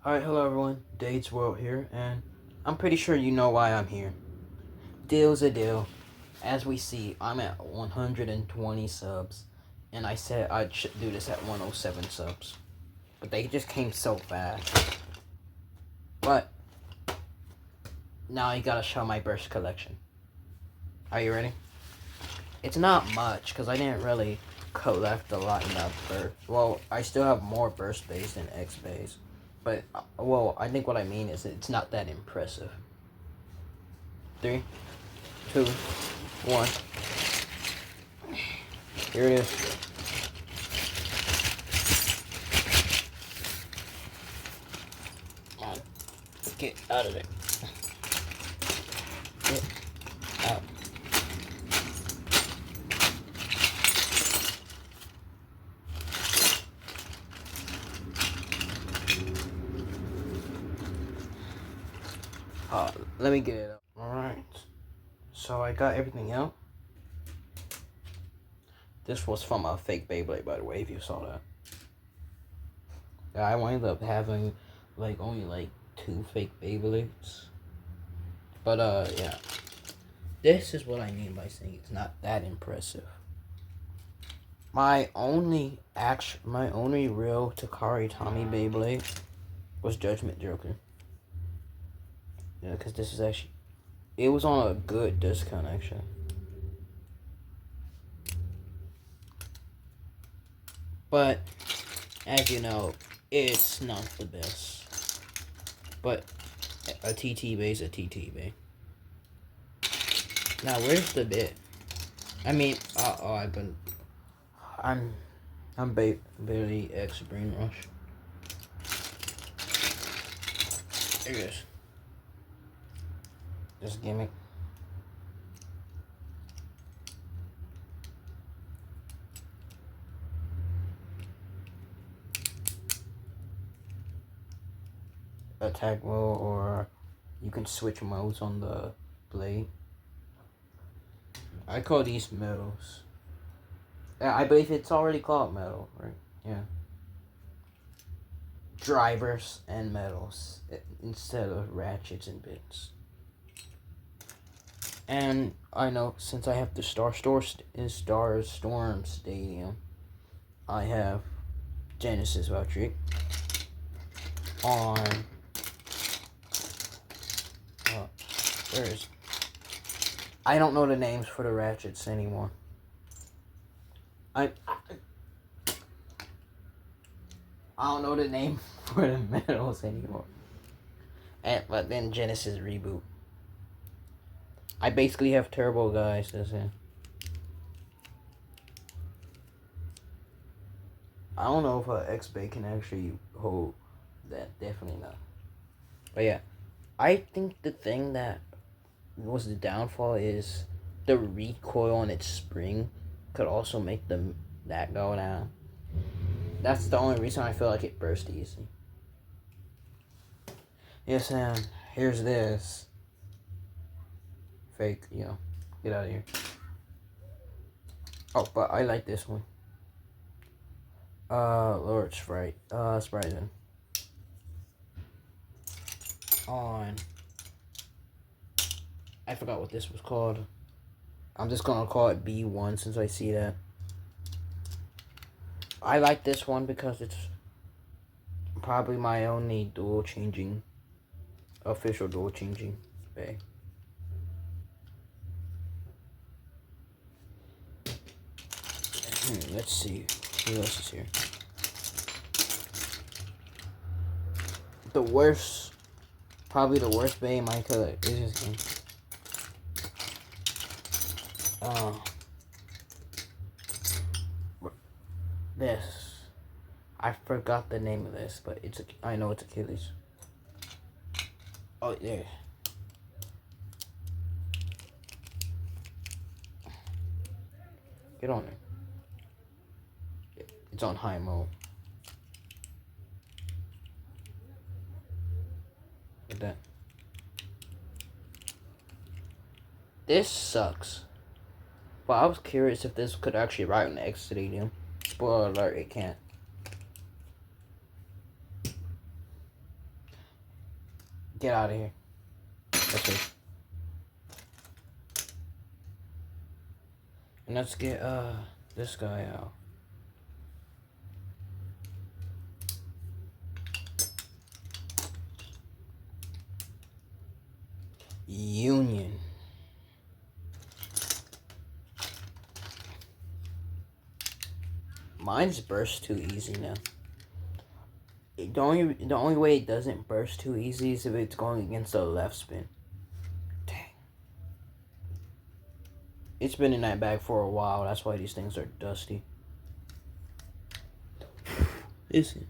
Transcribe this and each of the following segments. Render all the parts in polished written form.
Alright, hello everyone, DADE'S World here, and I'm pretty sure you know why I'm here. Deal's a deal. As we see, I'm at 120 subs, and I said I should do this at 107 subs. But they just came so fast. But, now I gotta show my burst collection. Are you ready? It's not much, because I didn't really collect a lot in that burst. Well, I still have more burst bays than X bays. But, well, I think what I mean is it's not that impressive. 3, 2, 1. Here it is. Come on. Get out of there. Get out. Let me get it up. Alright. So I got everything out. This was from a fake Beyblade, by the way, if you saw that. I wound up having only 2 fake Beyblades. But yeah. This is what I mean by saying it's not that impressive. My only real Takari Tommy Beyblade was Judgment Joker. Yeah, because this is actually, it was on a good discount actually. But, as you know, it's not the best. But, a TT bay is a TT bay. Now, where's the bit? I mean, I'm barely X Brain Rush. There it is. Just gimmick. Attack mode, or you can switch modes on the blade. I call these medals. I believe it's already called metal, right? Yeah. Drivers and medals instead of ratchets and bits. And I know since I have the Star Storm Stadium, I have Genesis voucher on. Where is? I don't know the names for the ratchets anymore. I don't know the name for the medals anymore. But then Genesis reboot. I basically have Turbo Guys. That's it. I don't know if an X-Bay can actually hold that. Definitely not. But yeah, I think the thing that was the downfall is the recoil on its spring could also make that go down. That's the only reason I feel like it burst easy. Yes, and here's this. Fake, get out of here. Oh, but I like this one. Lord Sprite. Sprite on. I forgot what this was called. I'm just gonna call it B1 since I see that. I like this one because it's probably my only official dual changing bay. Let's see who else is here. Probably the worst bay in my color is this game. This. I forgot the name of this, but I know it's Achilles. Oh, there. Get on there. It's on high mode. Look at that. This sucks. But I was curious if this could actually ride in the X Stadium. Spoiler alert, it can't. Get out of here. That's it. And let's get this guy out. Union. Mine's burst too easy now. The only way it doesn't burst too easy is if it's going against the left spin. Dang. It's been in that bag for a while. That's why these things are dusty. Is it?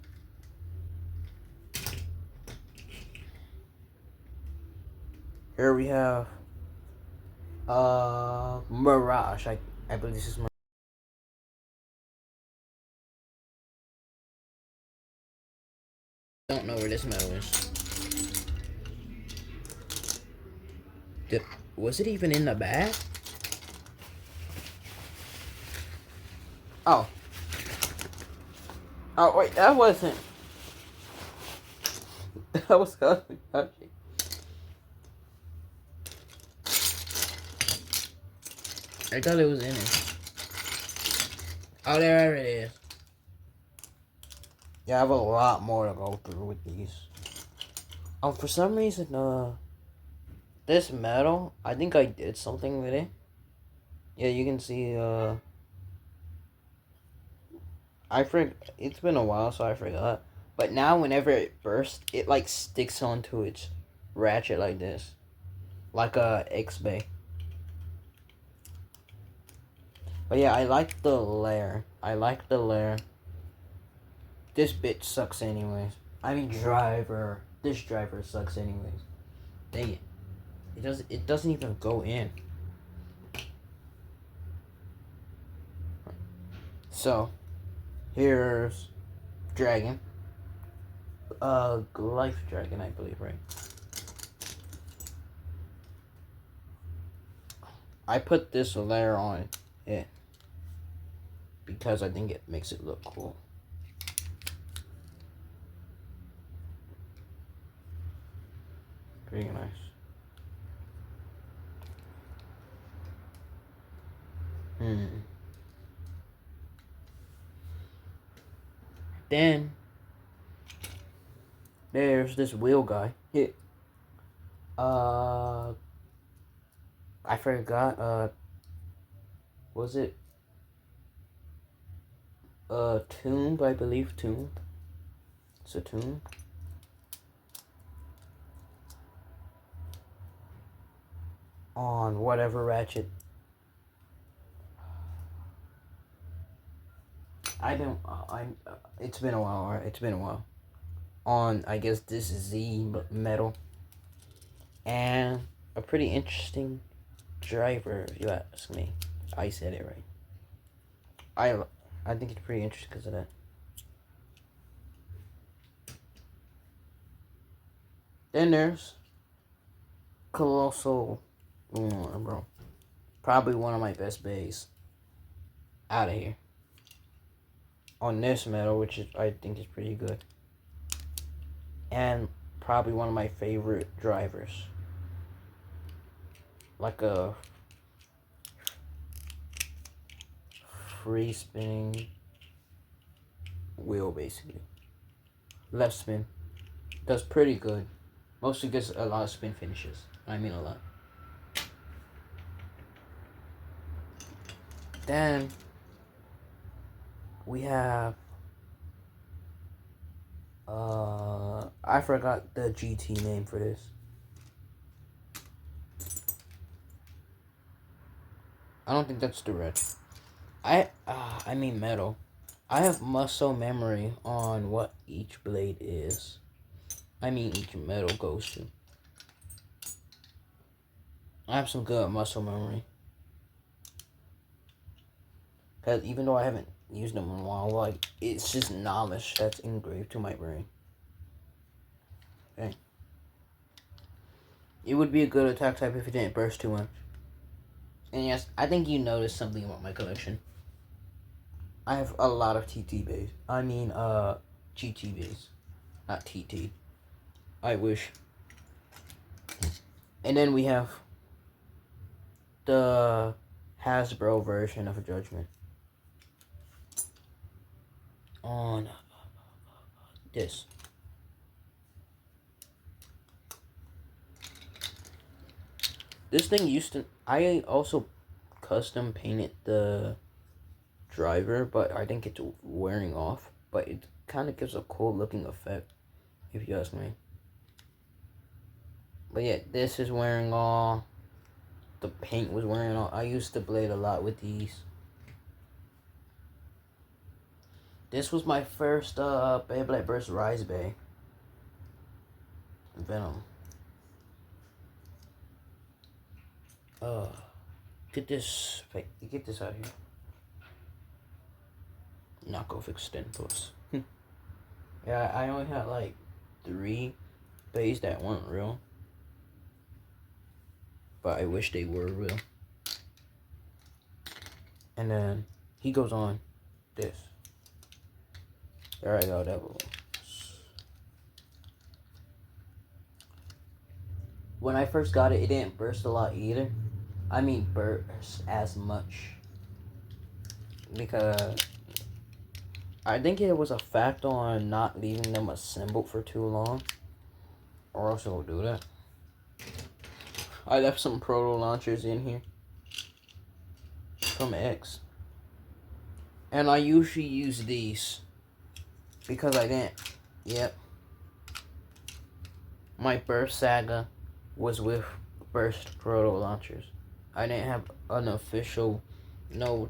Here we have Mirage. I believe this is Mirage. I don't know where this medal is. Was it even in the bag? Oh. Oh wait, that wasn't. That was okay. I thought it was in it. Oh, there it is. Yeah, I have a lot more to go through with these. Oh, for some reason, this medal, I think I did something with it. Yeah, you can see, it's been a while, so I forgot. But now, whenever it bursts, it, like, sticks onto its ratchet like this. Like a X-Bay. But yeah, I like the layer. This bitch sucks anyways. I mean, driver. This driver sucks anyways. Dang it. It doesn't even go in. So, here's Dragon. Life Dragon, I believe, right? I put this layer on it because I think it makes it look cool. Pretty nice. Then there's this wheel guy. I forgot. Was it Tomb? I believe Tomb. It's a Tomb. On whatever ratchet. It's been a while, alright? It's been a while. On, I guess, this Z metal. And a pretty interesting driver, if you ask me. I said it right. I think it's pretty interesting because of that. Then there's Colossal. Bro. Probably one of my best bays. Out of here. On this metal, which is, I think is pretty good. And probably one of my favorite drivers. Like a free spinning wheel, basically. Left spin. Does pretty good. Mostly gets a lot of spin finishes. I mean a lot. Then we have I forgot the GT name for this. I don't think that's the red. I mean metal. I have muscle memory on what each blade is. I mean each metal goes to. I have some good muscle memory. Because even though I haven't used them in a while, like, it's just knowledge that's engraved to my brain. Okay. It would be a good attack type if it didn't burst too much. And yes, I think you noticed something about my collection. I have a lot of TT bays. I mean, GT bays. Not TT. I wish. And then we have the Hasbro version of Judgment on this. This thing used to... I also custom painted the driver, but I think it's wearing off. But it kind of gives a cool looking effect, if you ask me. But yeah, this is wearing off. The paint was wearing off. I used to blade a lot with these. This was my first Beyblade vs. Rise Bay. Venom. Get this out of here. Knockoff extend plus. Yeah, I only had like 3 bays that weren't real. But I wish they were real. And then he goes on this. There I go, that was. When I first got it, it didn't burst a lot either. I mean burst as much. Because I think it was a factor on not leaving them assembled for too long. Or else it will do that. I left some proto launchers in here. From X. And I usually use these. Because I didn't. Yep. My Burst Saga was with Burst proto launchers. I didn't have an official... No.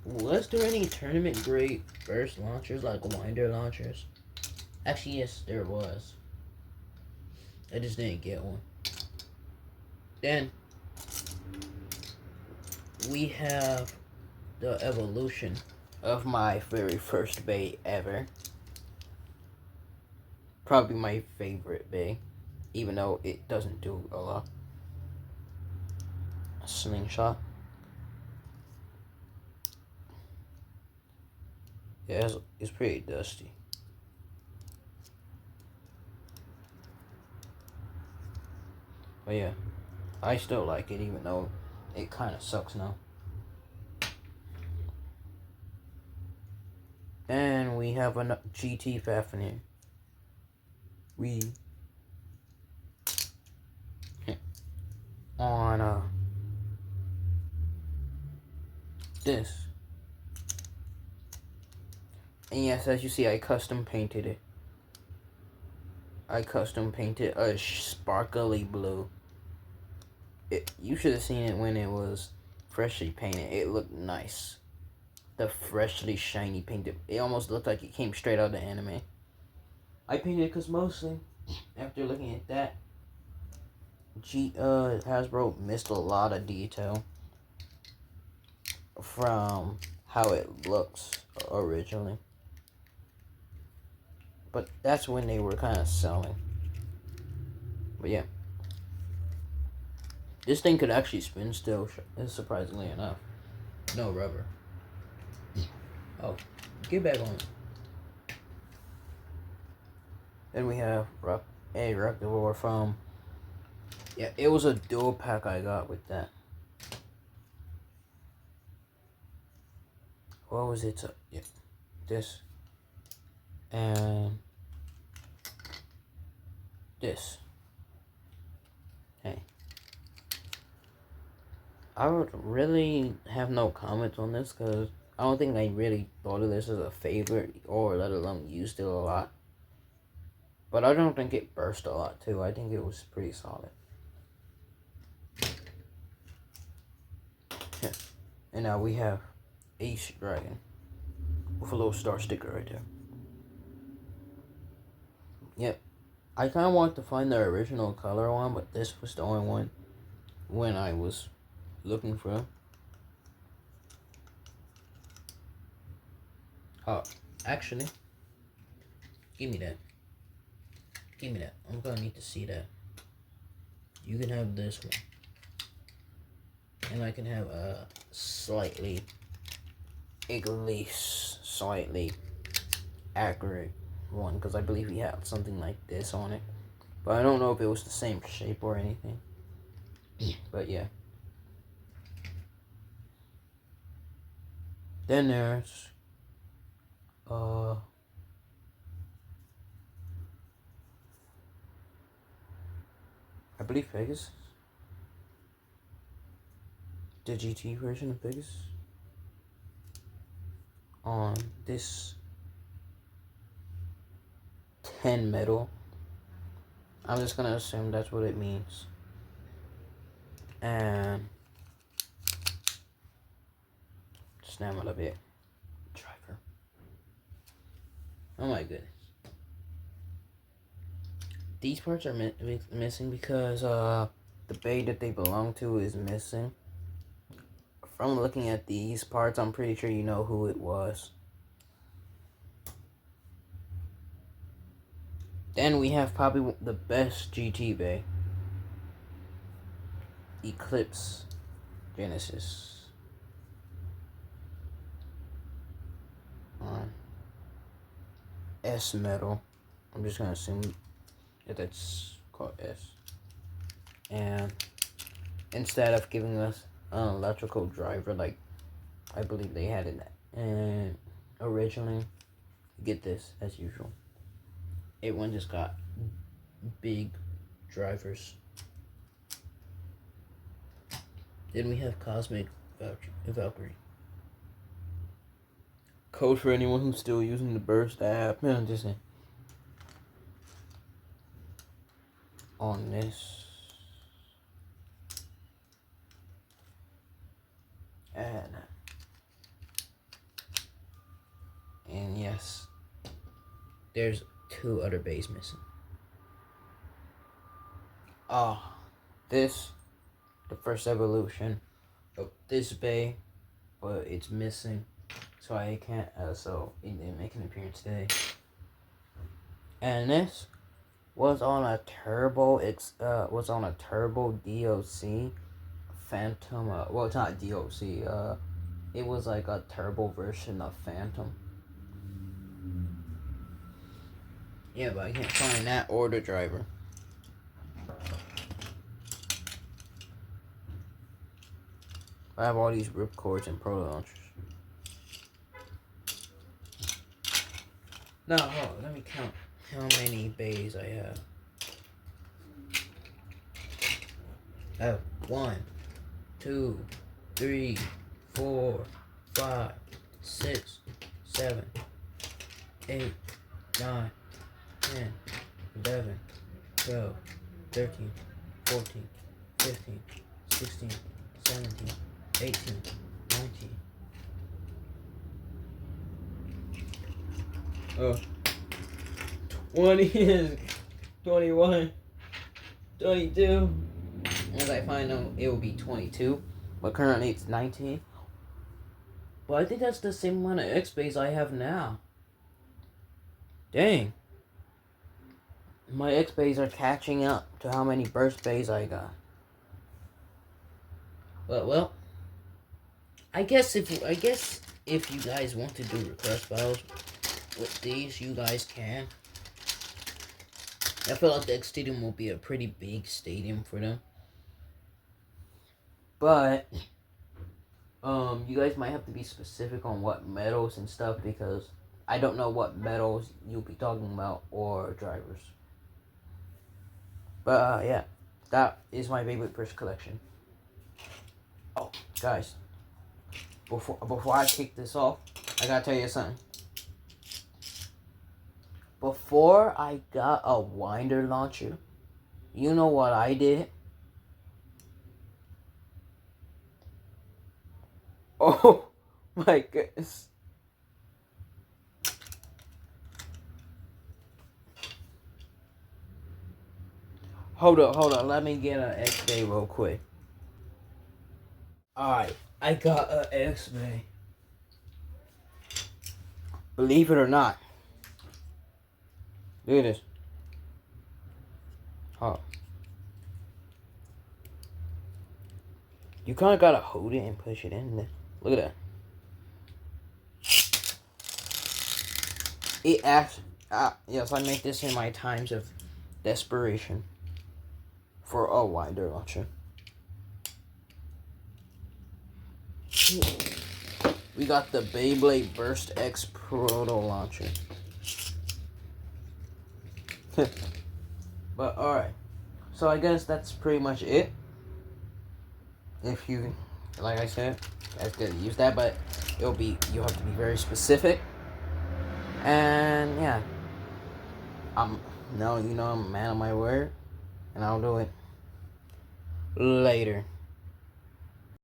Was there any tournament grade Burst launchers like Winder launchers? Actually, yes, there was. I just didn't get one. Then we have the evolution of my very first bay ever. Probably my favorite bay, even though it doesn't do a lot. A slingshot. Yeah, it's pretty dusty. But yeah, I still like it, even though it kind of sucks now. And we have a GT Fafnir. We on this. And yes, as you see, I custom painted it. I custom painted a sparkly blue. You should have seen it when it was freshly painted. It looked nice. The freshly shiny painted. It almost looked like it came straight out of the anime. I painted it because mostly, after looking at that, Hasbro missed a lot of detail from how it looks originally. But that's when they were kind of selling. But yeah. This thing could actually spin still, surprisingly enough. No rubber. Oh, get back on it. Then we have a Rectivore from... Yeah, it was a dual pack I got with that. What was it? Yeah, this. And... this. Hey. I would really have no comments on this because I don't think I really thought of this as a favorite or let alone used it a lot. But I don't think it burst a lot too. I think it was pretty solid. Yeah. And now we have Ace Dragon with a little star sticker right there. Yep. I kind of wanted to find the original color one, but this was the only one when I was looking for them. Oh, actually, give me that. Give me that. I'm gonna need to see that. You can have this one. And I can have a slightly, at least slightly accurate one. Because I believe he had something like this on it. But I don't know if it was the same shape or anything. But yeah. Then there's I believe Pegasus. The GT version of Pegasus. On this 10 metal. I'm just gonna assume that's what it means. And snap a little bit. Driver. Oh my goodness. These parts are missing because the bay that they belong to is missing. From looking at these parts, I'm pretty sure you know who it was. Then we have probably the best GT bay. Eclipse Genesis. On S metal. I'm just gonna assume that that's called S. And instead of giving us an electrical driver like I believe they had it and originally, get this as usual. Everyone just got big drivers. Then we have Cosmic Valkyrie. Code for anyone who's still using the Burst app. Man, just saying. On this. And yes, there's 2 other bays missing. This, the first evolution of this bay, but it's missing, so I can't. So it didn't make an appearance today. And this was on a turbo. Was on a turbo DOC Phantom. Well, it's not DOC. It was like a turbo version of Phantom. Yeah, but I can't find that or the driver. I have all these ripcords and proto launchers. Now, hold on, let me count how many bays I have. I have 1, 2, 3, 4, 5, 6, 7, 8, 9, 10, 11, 12, 13, 14, 15, 16, 17, 18, 19. 20, 21, 22. As I find out, it will be 22. But currently it's 19. But I think that's the same amount of X-Bays I have now. Dang. My X-Bays are catching up to how many burst bays I got. But, well, I guess if you guys want to do request battles with these, you guys can. I feel like the X Stadium will be a pretty big stadium for them. But you guys might have to be specific on what medals and stuff, because I don't know what medals you'll be talking about or drivers. But yeah, that is my Beyblade Burst collection. Oh, guys, before I kick this off, I gotta tell you something. Before I got a winder launcher, you know what I did? Oh my goodness. Hold up. Let me get an X-Bay real quick. Alright, I got an X-Bay. Believe it or not. Look at this. Oh. You kind of gotta hold it and push it in there. Look at that. It asks, yes, I make this in my times of desperation for a winder launcher. We got the Beyblade Burst X Proto Launcher. But alright. So I guess that's pretty much it. If you, like I said, guys could use that, but you have to be very specific. And yeah. I'm a man of my word, and I'll do it later.